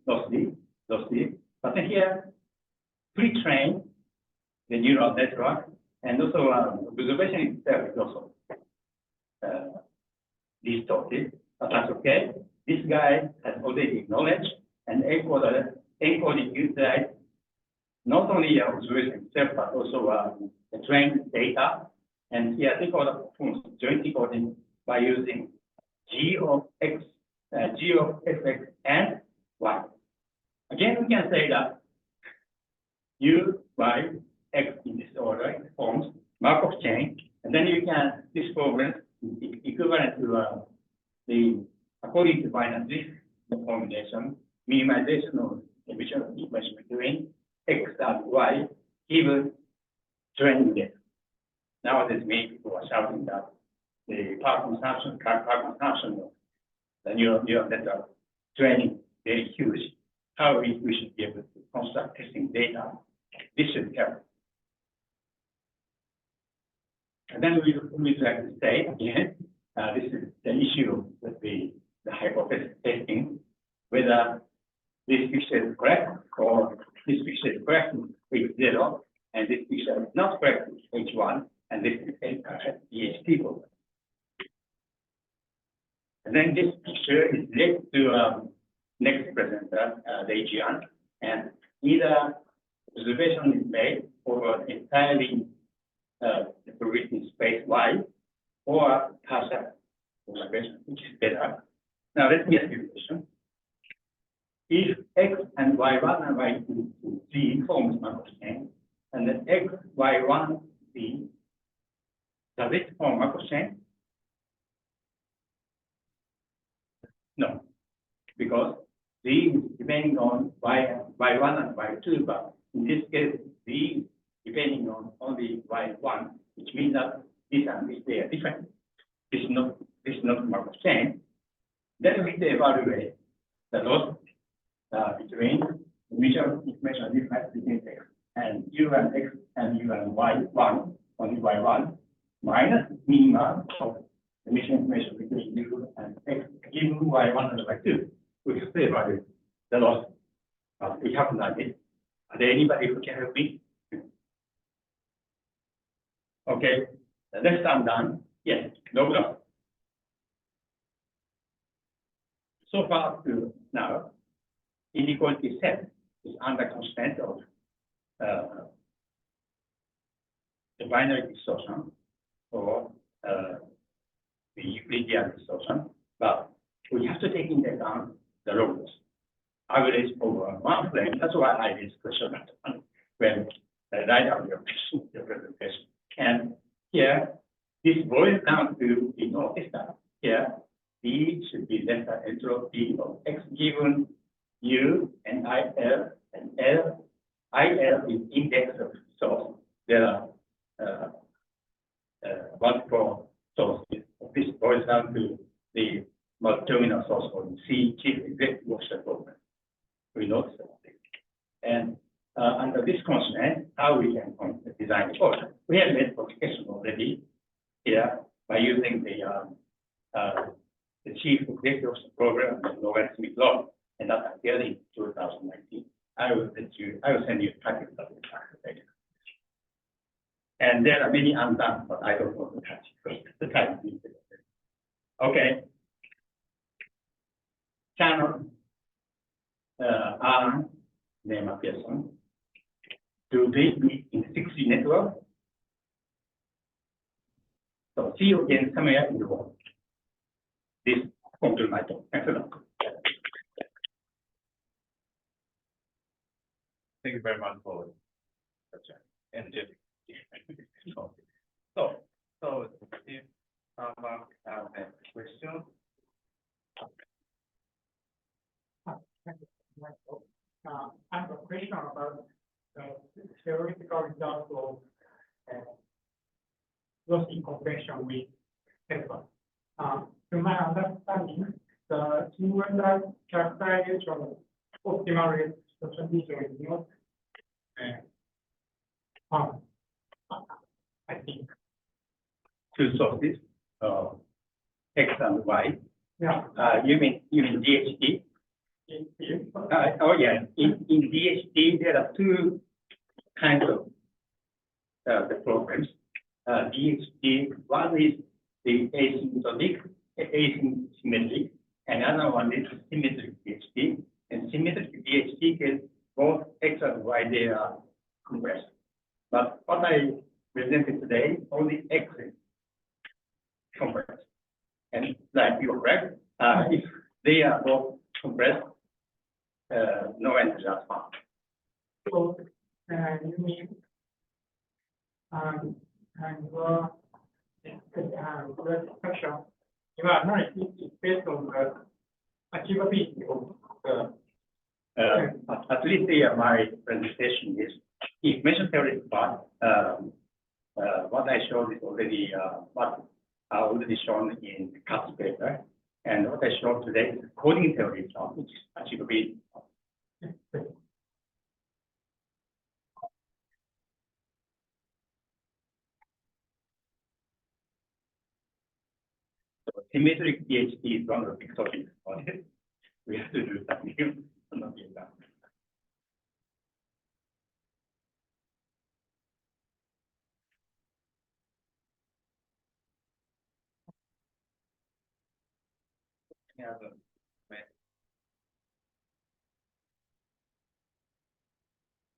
But then here, pre-train the neural network, and also observation itself is also distorted. But that's okay. This guy has already knowledge, and encoding utilized not only observation itself, but also the trained data. And here, decoder performs joint decoding by using G of fx and y. Again, we can say that U, Y, X in this order forms Markov chain, and then you can this problem is equivalent to the according to binary formulation, minimization of emission information between X and Y given training data. Nowadays, many people are shouting that the power consumption of the neural network training very huge. How we should be able to construct testing data. This should help. And then we would like to say again, this is the issue with the hypothesis testing, whether this picture is correct or this picture is correct with 0, and this picture is not correct with H1, and this is DHT program. And then this picture is linked to next presenter, Deijian, and either observation is made over entirely the probability space Y, or partial observation, which is better. Now let me ask you a question. If X and Y1 and Y2 Z forms macro-chain, and then X, Y1, Z, does it form macro-chain? No, because Z is depending on Y1 and Y2, but in this case, Z is depending on only Y1, which means that this and this, they are different. This is not macro-chain. Then we evaluate the loss between the mutual information difference between X and U and X and U and Y1, only Y1, minus minimum of the mutual information between U and X given Y1 and Y2. We have to evaluate the loss. We haven't done it. Are there anybody who can help me? Okay, the next I'm done. Yes, no problem. So far up to now, inequality set is under constraint of the binary distortion or the Euclidean distortion, but we have to take into account the logos, average over one plane. That's why I raised the question when I write out your presentation. And here, this boils down to the notice that here, B should be less than entropy of X given U and IL, and IL is index of source. There are multiple sources. This boils down to the multi-terminal source for the C chief executive officer program. We notice that. And under this constraint, how we can design the code. We have made publication already here by using the chief executive officer program and logarithmic law, and that appeared in 2019. I will send you a packet of the later. And there are many undone, but I don't want to touch it because the time is limited. Okay. Channel R name Pearson. Do they meet in 6G network? So see you again somewhere in the world. This concludes my talk. Thanks a lot. Thank you very much for such an energetic. So if someone has a question. I have a question about the theoretical results of Lossy convention with Tesla. To my understanding, the single characterization of optimal solution is not, I think. Two sources, X and Y. Yeah. You mean DHT? Oh yeah. In DHT, there are two kinds of the programs. DHT, one is the asymmetric, and another one is symmetric DHT. And symmetric DHT is both X and Y, they are compressed. But what I presented today, only X is compressed. And like you're correct, if they are both compressed, no entries are found. So, you mean, the discussion, your analysis is based on the achievability of, at least my presentation is, if measure theory part, what I showed is already, what I already shown in the CAS paper. And what I showed today is coding theory part, which is achievability. So symmetric PhD is one of the big topics on it. We have to do something not being done. Yeah,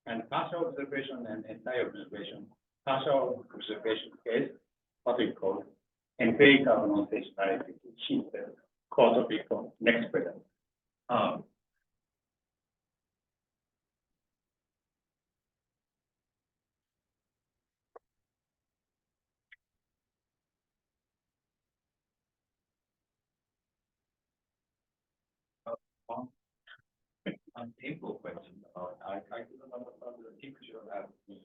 And partial observation and entire observation. Partial observation case, what we call empirical non-stationarity, which is the core topic of next present. on simple question, I couldn't understand the picture as the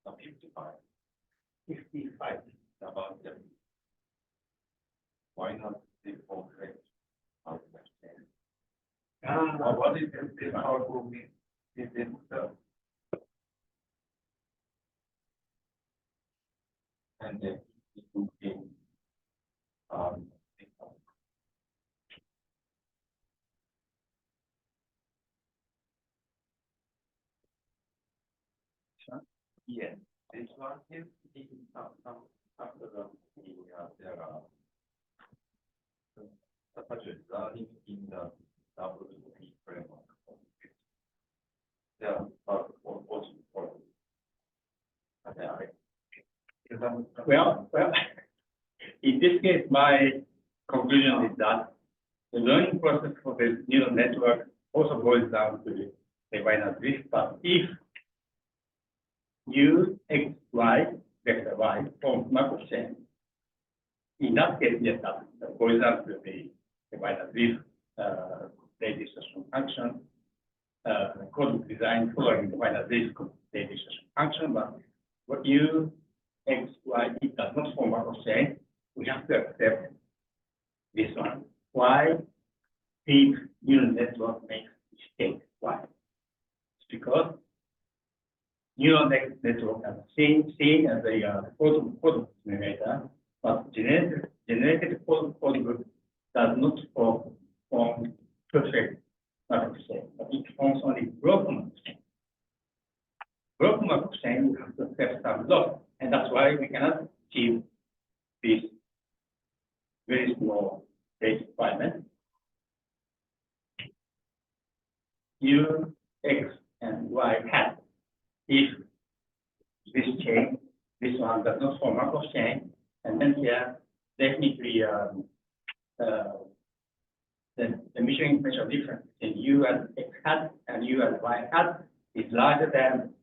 55. 55. About them. Why not the full range? What is this powerful mean? Is it and then it will be yes, this one is after there are such as learning in the WP framework. There are also Well, in this case, my conclusion is that the learning process for the neural network also boils down to the binary drift. But if you x, y, vector y from macro chain, in that case, yes, that boils down to the binary drift data distortion function, code design following the binary drift data distortion function. But what you x, y, it does not form macro chain, we have to accept this one. Why deep neural network makes mistake? Why? It's because neural network are seen as a code generator, but generated code does not form perfect macro chain, but it forms only broken macro chain. Broken macro chain, we have to accept some loss, and that's why we cannot achieve this very small data requirement. U, X, and Y hat. If this chain, this one does not form macro chain, and then here definitely the measuring information difference between U and X hat and U and Y hat is larger than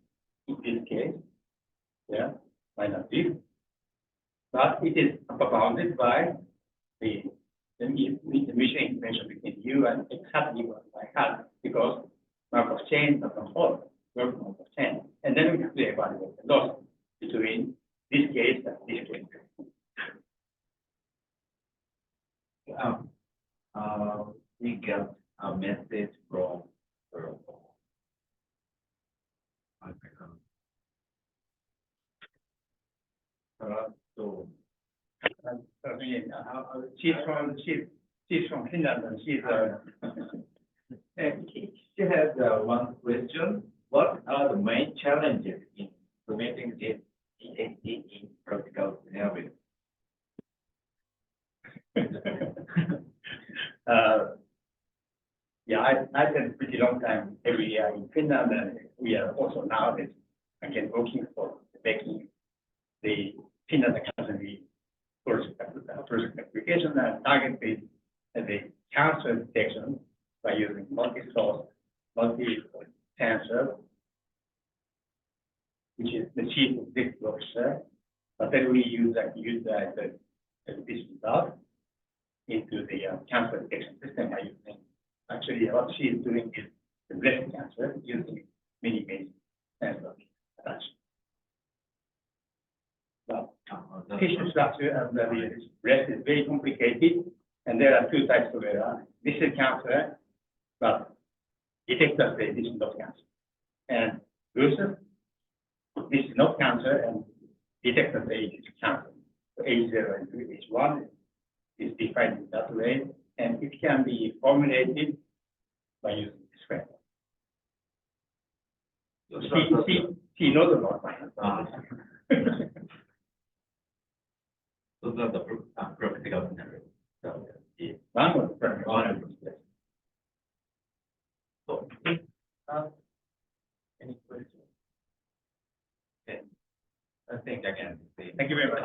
in this case, yeah, minus this. But it is bounded by the measuring information between U and X hat, U and Y hat, because macro chain does not hold macro chain. And then we have to evaluate the loss between this case and this case. We get a message from so She's from Finland, and she's she has one question. What are the main challenges in implementing this PhD in practical scenarios? Yeah, I spent a pretty long time every year in Finland, and we are also now again working for making the Finland Academy project application and target-based the cancer detection by using multi-source, multi-sensor, which is the chief executive officer. But then we use this result. into the cancer detection system by using, actually what she is doing is the breast cancer using many sensors attached. But tissue structure of the breast is very complicated, and there are two types of error. This is cancer, but detector says this is not cancer. And versus this is not cancer, and detector says it is cancer. So H0 and H1 is defined in that way, and it can be formulated by using this framework. She knows about finance. Those are the practical scenarios. So, yeah. One was practical. One of them, yes. So, any questions? Okay. I think again. Thank you very much.